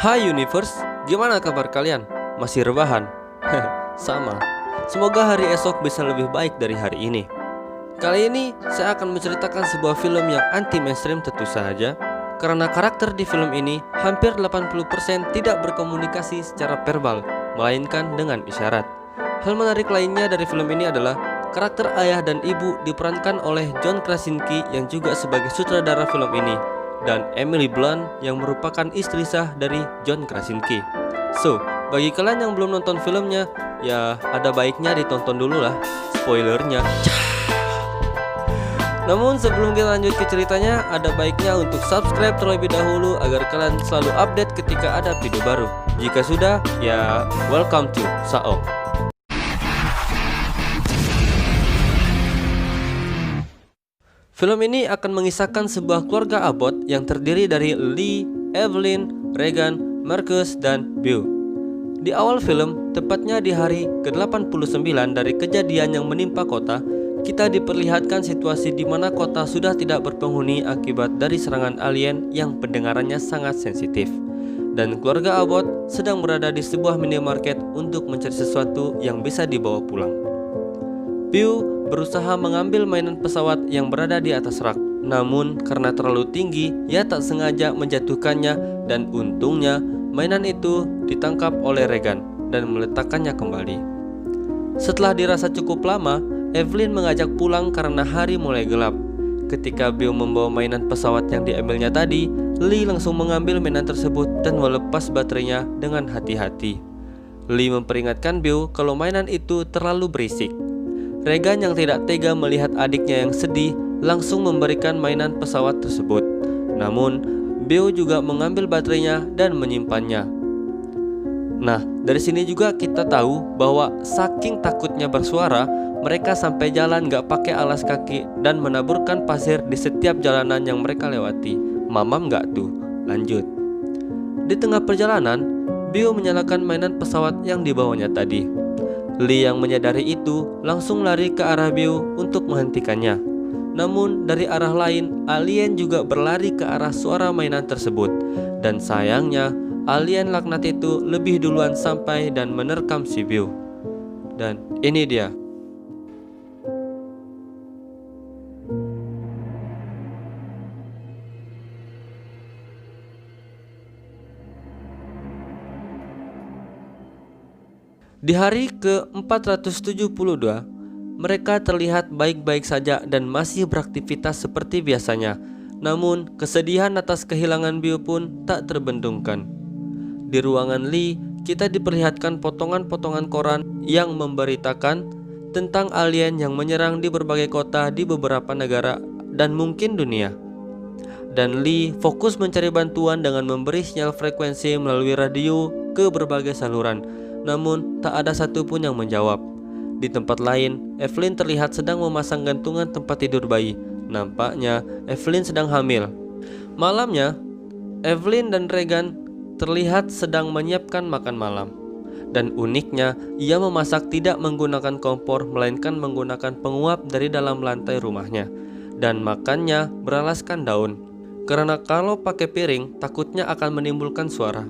Hai Universe, gimana kabar kalian? Masih rebahan? Sama. Semoga hari esok bisa lebih baik dari hari ini. Kali ini saya akan menceritakan sebuah film yang anti mainstream tentu saja, karena karakter di film ini hampir 80% tidak berkomunikasi secara verbal, melainkan dengan isyarat. Hal menarik lainnya dari film ini adalah karakter ayah dan ibu diperankan oleh John Krasinski yang juga sebagai sutradara film ini, dan Emily Blunt yang merupakan istri sah dari John Krasinski. So, bagi kalian yang belum nonton filmnya, ya ada baiknya ditonton dulu lah, spoilernya. Namun sebelum kita lanjut ke ceritanya, ada baiknya untuk subscribe terlebih dahulu agar kalian selalu update ketika ada video baru. Jika sudah, ya welcome to Sao. Film ini akan mengisahkan sebuah keluarga Abbott yang terdiri dari Lee, Evelyn, Regan, Marcus, dan Beau. Di awal film, tepatnya di hari ke-89 dari kejadian yang menimpa kota, kita diperlihatkan situasi di mana kota sudah tidak berpenghuni akibat dari serangan alien yang pendengarannya sangat sensitif. Dan keluarga Abbott sedang berada di sebuah minimarket untuk mencari sesuatu yang bisa dibawa pulang. Beau berusaha mengambil mainan pesawat yang berada di atas rak. Namun karena terlalu tinggi, ia tak sengaja menjatuhkannya dan untungnya mainan itu ditangkap oleh Regan dan meletakkannya kembali. Setelah dirasa cukup lama, Evelyn mengajak pulang karena hari mulai gelap. Ketika Beau membawa mainan pesawat yang diambilnya tadi, Lee langsung mengambil mainan tersebut dan melepas baterainya dengan hati-hati. Lee memperingatkan Beau kalau mainan itu terlalu berisik. Regan yang tidak tega melihat adiknya yang sedih langsung memberikan mainan pesawat tersebut. Namun, Beau juga mengambil baterainya dan menyimpannya. Nah, dari sini juga kita tahu bahwa saking takutnya bersuara, mereka sampai jalan gak pakai alas kaki dan menaburkan pasir di setiap jalanan yang mereka lewati. Mamam gak tuh? Lanjut. Di tengah perjalanan, Beau menyalakan mainan pesawat yang dibawanya tadi. Lee yang menyadari itu langsung lari ke arah Beau untuk menghentikannya. Namun dari arah lain, alien juga berlari ke arah suara mainan tersebut. Dan sayangnya, alien laknat itu lebih duluan sampai dan menerkam si Beau. Dan ini dia. Di hari ke-472, mereka terlihat baik-baik saja dan masih beraktivitas seperti biasanya. Namun, kesedihan atas kehilangan Beau pun tak terbendungkan. Di ruangan Lee, kita diperlihatkan potongan-potongan koran yang memberitakan tentang alien yang menyerang di berbagai kota di beberapa negara dan mungkin dunia. Dan Lee fokus mencari bantuan dengan memberi sinyal frekuensi melalui radio ke berbagai saluran. Namun tak ada satupun yang menjawab. Di tempat lain, Evelyn terlihat sedang memasang gantungan tempat tidur bayi. Nampaknya Evelyn sedang hamil. Malamnya, Evelyn dan Regan terlihat sedang menyiapkan makan malam. Dan uniknya, ia memasak tidak menggunakan kompor, melainkan menggunakan penguap dari dalam lantai rumahnya. Dan makannya beralaskan daun, karena kalau pakai piring takutnya akan menimbulkan suara.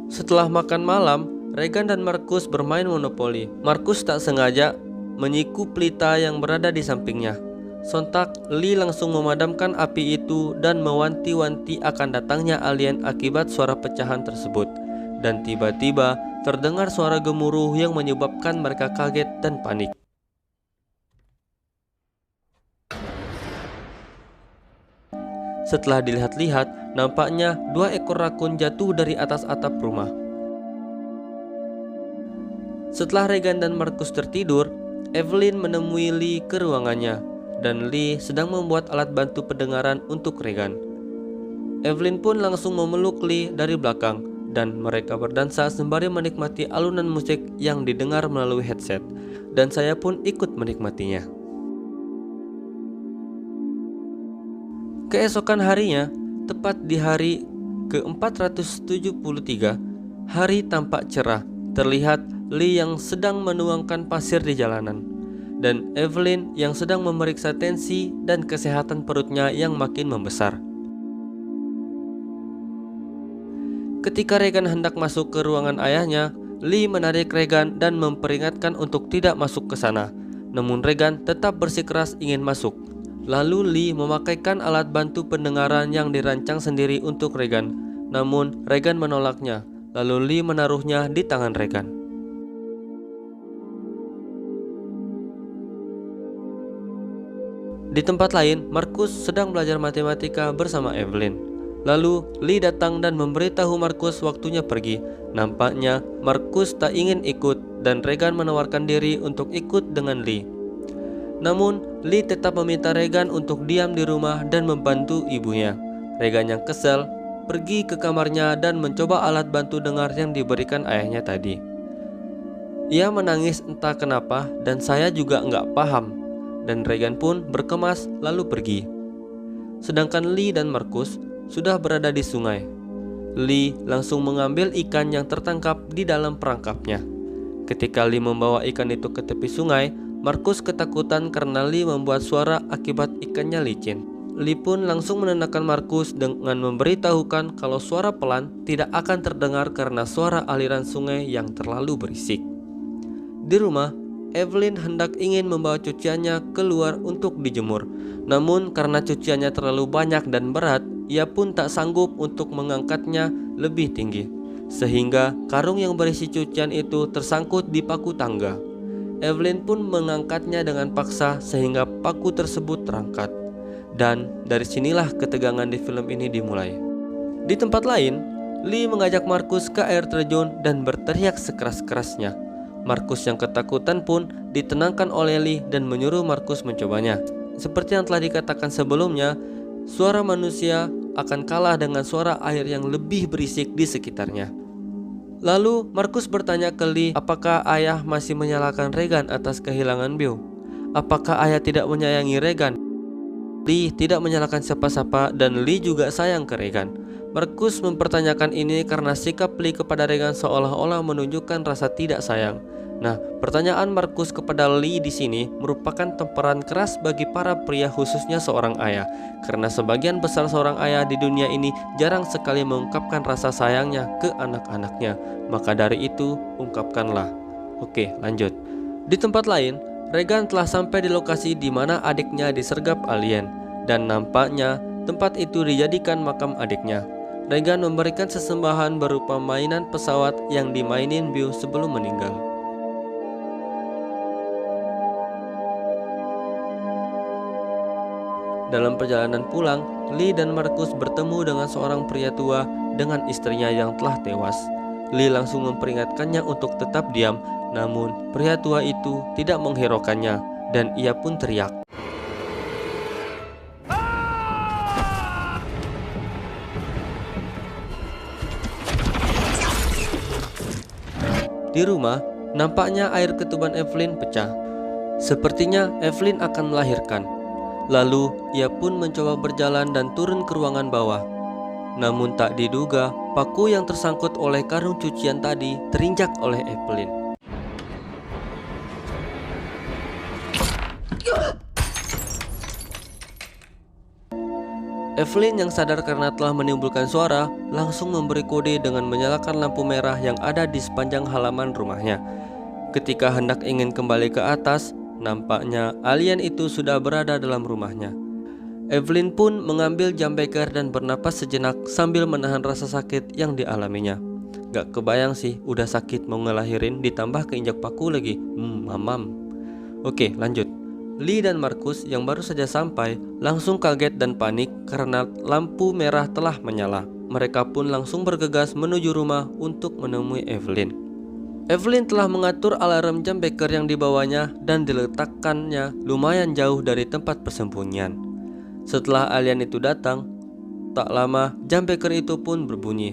Setelah makan malam, Regan dan Marcus bermain monopoli. Marcus tak sengaja menyiku pelita yang berada di sampingnya. Sontak, Lee langsung memadamkan api itu dan mewanti-wanti akan datangnya alien akibat suara pecahan tersebut. Dan tiba-tiba terdengar suara gemuruh yang menyebabkan mereka kaget dan panik. Setelah dilihat-lihat, nampaknya 2 ekor rakun jatuh dari atas atap rumah. Setelah Regan dan Marcus tertidur, Evelyn menemui Lee ke ruangannya, dan Lee sedang membuat alat bantu pendengaran untuk Regan. Evelyn pun langsung memeluk Lee dari belakang, dan mereka berdansa sembari menikmati alunan musik yang didengar melalui headset, dan saya pun ikut menikmatinya. Keesokan harinya, tepat di hari ke-473, hari tampak cerah. Terlihat Lee yang sedang menuangkan pasir di jalanan, dan Evelyn yang sedang memeriksa tensi dan kesehatan perutnya yang makin membesar. Ketika Regan hendak masuk ke ruangan ayahnya, Lee menarik Regan dan memperingatkan untuk tidak masuk ke sana. Namun Regan tetap bersikeras ingin masuk. Lalu Lee memakaikan alat bantu pendengaran yang dirancang sendiri untuk Regan. Namun Regan menolaknya. Lalu Lee menaruhnya di tangan Regan. Di tempat lain, Marcus sedang belajar matematika bersama Evelyn. Lalu Lee datang dan memberitahu Marcus waktunya pergi. Nampaknya Marcus tak ingin ikut dan Regan menawarkan diri untuk ikut dengan Lee. Namun Lee tetap meminta Regan untuk diam di rumah dan membantu ibunya. Regan yang kesal pergi ke kamarnya dan mencoba alat bantu dengar yang diberikan ayahnya tadi. Ia menangis entah kenapa dan saya juga nggak paham. Dan Regan pun berkemas lalu pergi. Sedangkan Lee dan Marcus sudah berada di sungai. Lee langsung mengambil ikan yang tertangkap di dalam perangkapnya. Ketika Lee membawa ikan itu ke tepi sungai, Marcus ketakutan karena Lee membuat suara akibat ikannya licin. Lee pun langsung menenangkan Marcus dengan memberitahukan kalau suara pelan tidak akan terdengar karena suara aliran sungai yang terlalu berisik. Di rumah, Evelyn hendak ingin membawa cuciannya keluar untuk dijemur. Namun karena cuciannya terlalu banyak dan berat, ia pun tak sanggup untuk mengangkatnya lebih tinggi. Sehingga karung yang berisi cucian itu tersangkut di paku tangga. Evelyn pun mengangkatnya dengan paksa sehingga paku tersebut terangkat. Dan dari sinilah ketegangan di film ini dimulai. Di tempat lain, Lee mengajak Marcus ke air terjun dan berteriak sekeras-kerasnya. Marcus yang ketakutan pun ditenangkan oleh Lee dan menyuruh Marcus mencobanya. Seperti yang telah dikatakan sebelumnya, suara manusia akan kalah dengan suara air yang lebih berisik di sekitarnya. Lalu Marcus bertanya ke Lee apakah ayah masih menyalahkan Regan atas kehilangan Beau. Apakah ayah tidak menyayangi Regan? Lee tidak menyalahkan siapa-siapa dan Lee juga sayang ke Regan. Marcus mempertanyakan ini karena sikap Lee kepada Regan seolah-olah menunjukkan rasa tidak sayang. Nah, pertanyaan Marcus kepada Lee di sini merupakan tamparan keras bagi para pria khususnya seorang ayah. Karena sebagian besar seorang ayah di dunia ini jarang sekali mengungkapkan rasa sayangnya ke anak-anaknya. Maka dari itu, ungkapkanlah. Oke, lanjut. Di tempat lain, Regan telah sampai di lokasi di mana adiknya disergap alien. Dan nampaknya tempat itu dijadikan makam adiknya. Regan memberikan sesembahan berupa mainan pesawat yang dimainin Beau sebelum meninggal. Dalam perjalanan pulang, Lee dan Marcus bertemu dengan seorang pria tua dengan istrinya yang telah tewas. Lee langsung memperingatkannya untuk tetap diam, namun pria tua itu tidak menghiraukannya dan ia pun teriak. Di rumah, nampaknya air ketuban Evelyn pecah. Sepertinya Evelyn akan melahirkan. Lalu ia pun mencoba berjalan dan turun ke ruangan bawah. Namun tak diduga, paku yang tersangkut oleh karung cucian tadi terinjak oleh Evelyn. Evelyn yang sadar karena telah menimbulkan suara langsung memberi kode dengan menyalakan lampu merah yang ada di sepanjang halaman rumahnya. Ketika hendak ingin kembali ke atas, nampaknya alien itu sudah berada dalam rumahnya. Evelyn pun mengambil jam beker dan bernapas sejenak sambil menahan rasa sakit yang dialaminya. Gak kebayang sih udah sakit mau ngelahirin ditambah keinjak paku lagi. Mamam. Oke, lanjut. Lee dan Marcus yang baru saja sampai langsung kaget dan panik karena lampu merah telah menyala. Mereka pun langsung bergegas menuju rumah untuk menemui Evelyn. Evelyn telah mengatur alarm jam beker yang dibawanya dan diletakkannya lumayan jauh dari tempat persembunyian. Setelah alien itu datang, tak lama jam beker itu pun berbunyi.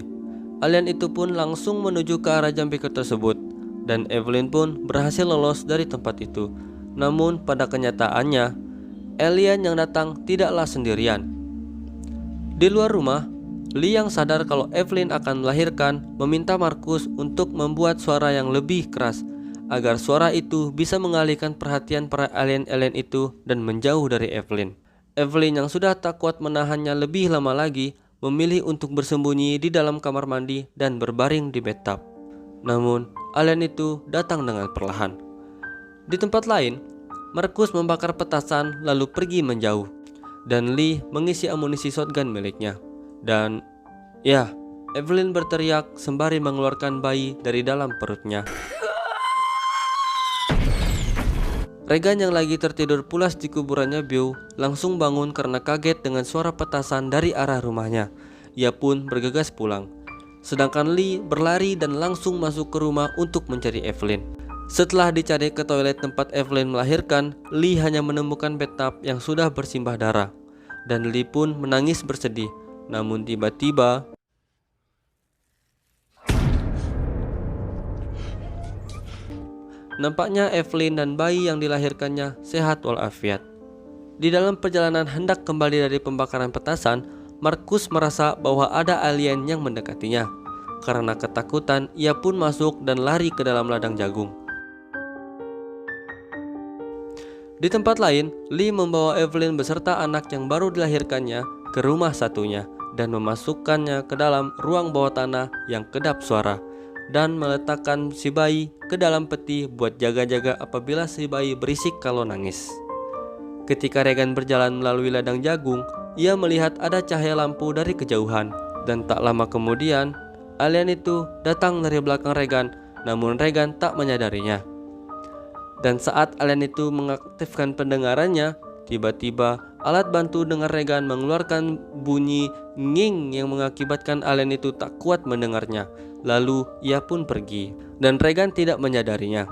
Alien itu pun langsung menuju ke arah jam beker tersebut dan Evelyn pun berhasil lolos dari tempat itu. Namun pada kenyataannya, alien yang datang tidaklah sendirian. Di luar rumah, Lee yang sadar kalau Evelyn akan melahirkan meminta Marcus untuk membuat suara yang lebih keras agar suara itu bisa mengalihkan perhatian para alien-alien itu dan menjauh dari Evelyn. Evelyn yang sudah tak kuat menahannya lebih lama lagi memilih untuk bersembunyi di dalam kamar mandi dan berbaring di bathtub. Namun, alien itu datang dengan perlahan. Di tempat lain, Markus membakar petasan lalu pergi menjauh, dan Lee mengisi amunisi shotgun miliknya. Dan ya, Evelyn berteriak sembari mengeluarkan bayi dari dalam perutnya. Regan yang lagi tertidur pulas di kuburannya Beau langsung bangun karena kaget dengan suara petasan dari arah rumahnya. Ia pun bergegas pulang. Sedangkan Lee berlari dan langsung masuk ke rumah untuk mencari Evelyn. Setelah dicari ke toilet tempat Evelyn melahirkan, Lee hanya menemukan bathtub yang sudah bersimbah darah. Dan Lee pun menangis bersedih. Namun tiba-tiba nampaknya Evelyn dan bayi yang dilahirkannya sehat walafiat. Di dalam perjalanan hendak kembali dari pembakaran petasan, Markus merasa bahwa ada alien yang mendekatinya. Karena ketakutan, ia pun masuk dan lari ke dalam ladang jagung. Di tempat lain, Lee membawa Evelyn beserta anak yang baru dilahirkannya ke rumah satunya dan memasukkannya ke dalam ruang bawah tanah yang kedap suara, dan meletakkan si bayi ke dalam peti buat jaga-jaga apabila si bayi berisik kalau nangis. Ketika Regan berjalan melalui ladang jagung, ia melihat ada cahaya lampu dari kejauhan, dan tak lama kemudian alien itu datang dari belakang Regan, namun Regan tak menyadarinya. Dan saat alien itu mengaktifkan pendengarannya, tiba-tiba alat bantu dengar Regan mengeluarkan bunyi nging yang mengakibatkan alien itu tak kuat mendengarnya. Lalu ia pun pergi, dan Regan tidak menyadarinya.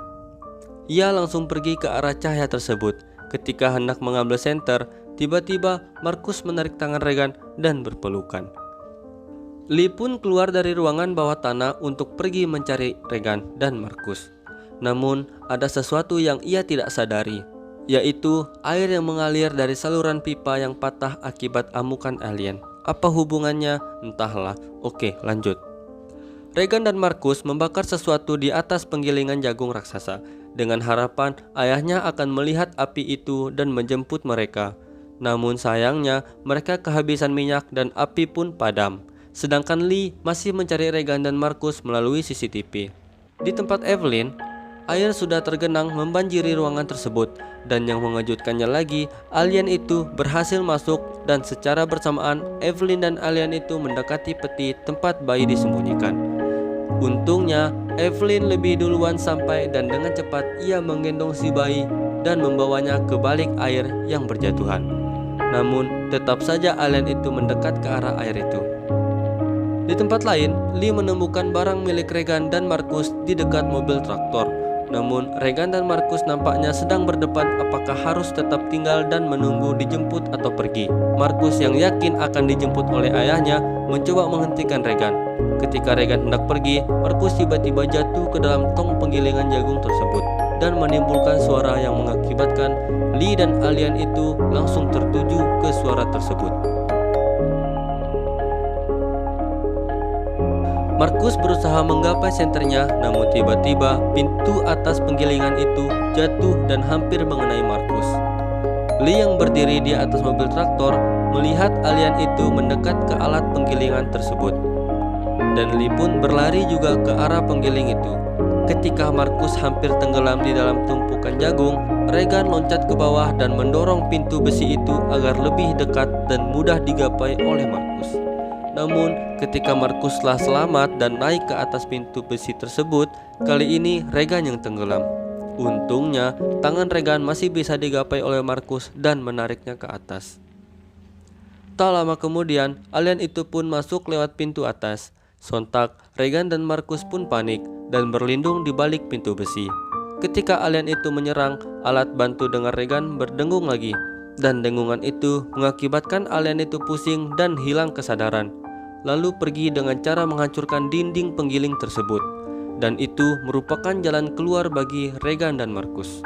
Ia langsung pergi ke arah cahaya tersebut. Ketika hendak mengambil senter, tiba-tiba Markus menarik tangan Regan dan berpelukan. Lee pun keluar dari ruangan bawah tanah untuk pergi mencari Regan dan Markus. Namun ada sesuatu yang ia tidak sadari, yaitu air yang mengalir dari saluran pipa yang patah akibat amukan alien. Apa hubungannya? Entahlah. Oke, lanjut. Regan dan Markus membakar sesuatu di atas penggilingan jagung raksasa dengan harapan ayahnya akan melihat api itu dan menjemput mereka. Namun sayangnya mereka kehabisan minyak dan api pun padam. Sedangkan Lee masih mencari Regan dan Markus melalui CCTV. Di tempat Evelyn, air sudah tergenang membanjiri ruangan tersebut, dan yang mengejutkannya lagi, alien itu berhasil masuk dan secara bersamaan Evelyn dan alien itu mendekati peti tempat bayi disembunyikan. Untungnya Evelyn lebih duluan sampai dan dengan cepat ia menggendong si bayi dan membawanya ke balik air yang berjatuhan. Namun tetap saja alien itu mendekat ke arah air itu. Di tempat lain, Lee menemukan barang milik Regan dan Markus di dekat mobil traktor. Namun Regan dan Markus nampaknya sedang berdebat apakah harus tetap tinggal dan menunggu dijemput atau pergi. Markus yang yakin akan dijemput oleh ayahnya mencoba menghentikan Regan. Ketika Regan hendak pergi, Markus tiba-tiba jatuh ke dalam tong penggilingan jagung tersebut dan menimbulkan suara yang mengakibatkan Lee dan alien itu langsung tertuju ke suara tersebut. Markus berusaha menggapai senternya, namun tiba-tiba pintu atas penggilingan itu jatuh dan hampir mengenai Markus. Lee yang berdiri di atas mobil traktor melihat alien itu mendekat ke alat penggilingan tersebut, dan Lee pun berlari juga ke arah penggiling itu. Ketika Markus hampir tenggelam di dalam tumpukan jagung, Regan loncat ke bawah dan mendorong pintu besi itu agar lebih dekat dan mudah digapai oleh Markus. Namun ketika Markus telah selamat dan naik ke atas pintu besi tersebut, kali ini Regan yang tenggelam. Untungnya tangan Regan masih bisa digapai oleh Markus dan menariknya ke atas. Tak lama kemudian alien itu pun masuk lewat pintu atas. Sontak Regan dan Markus pun panik dan berlindung di balik pintu besi. Ketika alien itu menyerang, alat bantu dengar Regan berdengung lagi, dan dengungan itu mengakibatkan alien itu pusing dan hilang kesadaran, lalu pergi dengan cara menghancurkan dinding penggiling tersebut. Dan itu merupakan jalan keluar bagi Regan dan Markus.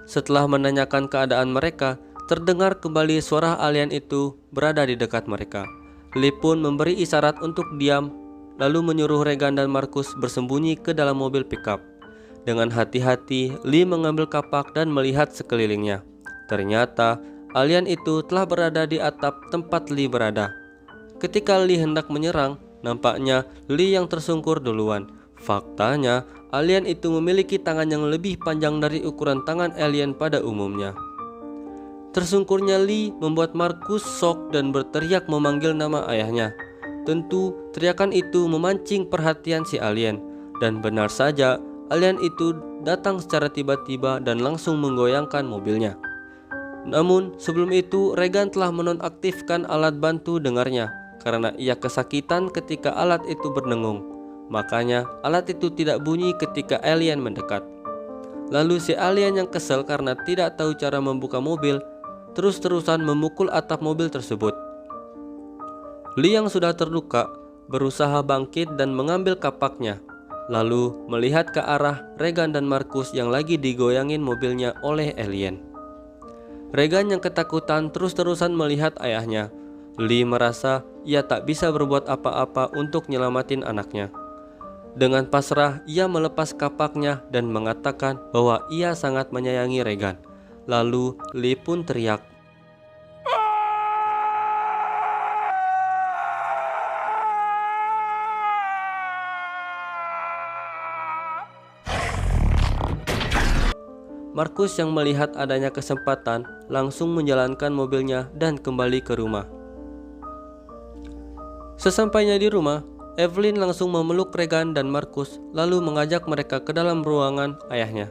Setelah menanyakan keadaan mereka, terdengar kembali suara alien itu berada di dekat mereka. Lee pun memberi isyarat untuk diam, lalu menyuruh Regan dan Marcus bersembunyi ke dalam mobil pickup. Dengan hati-hati, Lee mengambil kapak dan melihat sekelilingnya. Ternyata, alien itu telah berada di atap tempat Lee berada. Ketika Lee hendak menyerang, nampaknya Lee yang tersungkur duluan. Faktanya, alien itu memiliki tangan yang lebih panjang dari ukuran tangan alien pada umumnya. Tersungkurnya Lee membuat Marcus shock dan berteriak memanggil nama ayahnya. Tentu, teriakan itu memancing perhatian si alien. Dan benar saja, alien itu datang secara tiba-tiba dan langsung menggoyangkan mobilnya. Namun, sebelum itu Regan telah menonaktifkan alat bantu dengarnya karena ia kesakitan ketika alat itu berdengung. Makanya, alat itu tidak bunyi ketika alien mendekat. Lalu si alien yang kesal karena tidak tahu cara membuka mobil terus-terusan memukul atap mobil tersebut. Lee yang sudah terluka berusaha bangkit dan mengambil kapaknya, lalu melihat ke arah Regan dan Marcus yang lagi digoyangin mobilnya oleh alien. Regan yang ketakutan terus-terusan melihat ayahnya. Lee merasa ia tak bisa berbuat apa-apa untuk nyelamatin anaknya. Dengan pasrah, ia melepas kapaknya dan mengatakan bahwa ia sangat menyayangi Regan. Lalu Lee pun teriak. Marcus yang melihat adanya kesempatan langsung menjalankan mobilnya dan kembali ke rumah. Sesampainya di rumah, Evelyn langsung memeluk Regan dan Marcus lalu mengajak mereka ke dalam ruangan ayahnya.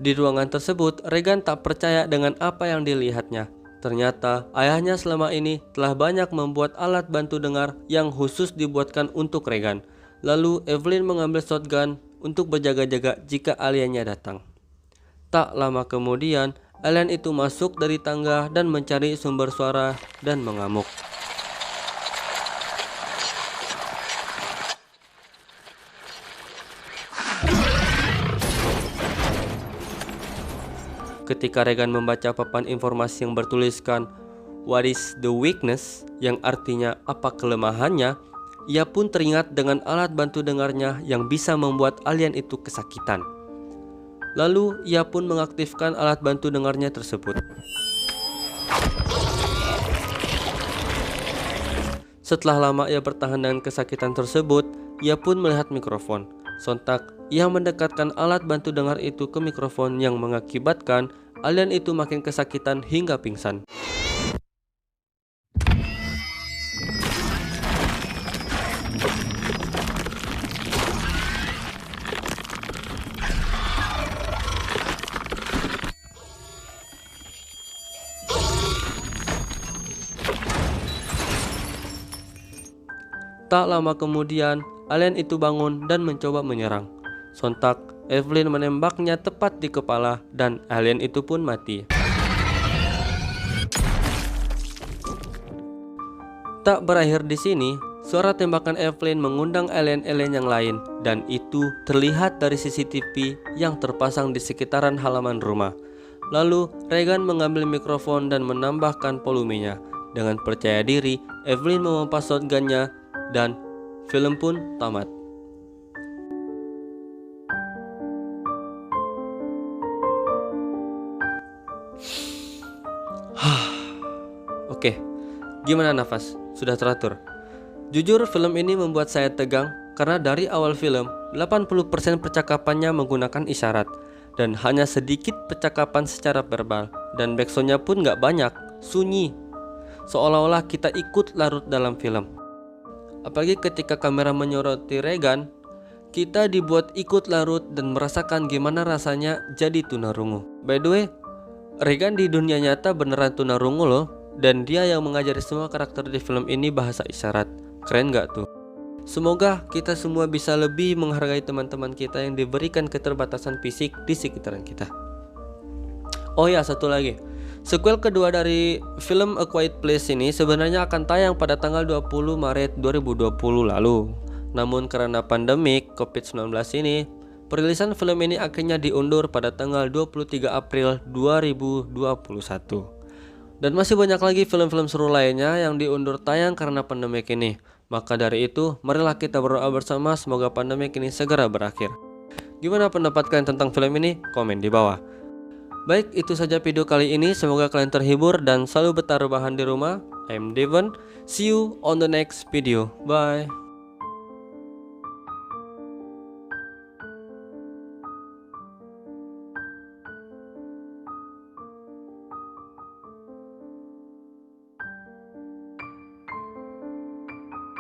Di ruangan tersebut, Regan tak percaya dengan apa yang dilihatnya. Ternyata ayahnya selama ini telah banyak membuat alat bantu dengar yang khusus dibuatkan untuk Regan. Lalu Evelyn mengambil shotgun untuk berjaga-jaga jika aliennya datang. Tak lama kemudian, alien itu masuk dari tangga dan mencari sumber suara dan mengamuk. Ketika Regan membaca papan informasi yang bertuliskan "What is the weakness?" yang artinya apa kelemahannya, ia pun teringat dengan alat bantu dengarnya yang bisa membuat alien itu kesakitan. Lalu ia pun mengaktifkan alat bantu dengarnya tersebut. Setelah lama ia bertahan dengan kesakitan tersebut, ia pun melihat mikrofon. Sontak, ia mendekatkan alat bantu dengar itu ke mikrofon yang mengakibatkan alien itu makin kesakitan hingga pingsan. Tak lama kemudian, alien itu bangun dan mencoba menyerang. Sontak, Evelyn menembaknya tepat di kepala dan alien itu pun mati. Tak berakhir di sini, suara tembakan Evelyn mengundang alien-alien yang lain dan itu terlihat dari CCTV yang terpasang di sekitaran halaman rumah. Lalu, Regan mengambil mikrofon dan menambahkan volumenya. Dengan percaya diri, Evelyn memompa shotgunnya dan film pun tamat. Oke, gimana nafas? Sudah teratur? Jujur film ini membuat saya tegang karena dari awal film 80% percakapannya menggunakan isyarat dan hanya sedikit percakapan secara verbal dan backsoundnya pun gak banyak, sunyi. Seolah-olah kita ikut larut dalam film. Apalagi ketika kamera menyoroti Regan, kita dibuat ikut larut dan merasakan gimana rasanya jadi tunarungu. By the way, Regan di dunia nyata beneran tunarungu loh. Dan dia yang mengajari semua karakter di film ini bahasa isyarat. Keren gak tuh? Semoga kita semua bisa lebih menghargai teman-teman kita yang diberikan keterbatasan fisik di sekitaran kita. Oh ya, satu lagi. Sequel kedua dari film A Quiet Place ini sebenarnya akan tayang pada tanggal 20 Maret 2020 lalu. Namun karena pandemik COVID-19 ini, perilisan film ini akhirnya diundur pada tanggal 23 April 2021. Dan masih banyak lagi film-film seru lainnya yang diundur tayang karena pandemi ini. Maka dari itu, marilah kita berdoa bersama semoga pandemi ini segera berakhir. Gimana pendapat kalian tentang film ini? Komen di bawah. Baik, itu saja video kali ini. Semoga kalian terhibur dan selalu betah rebahan di rumah. I'm Devon. See you on the next video. Bye.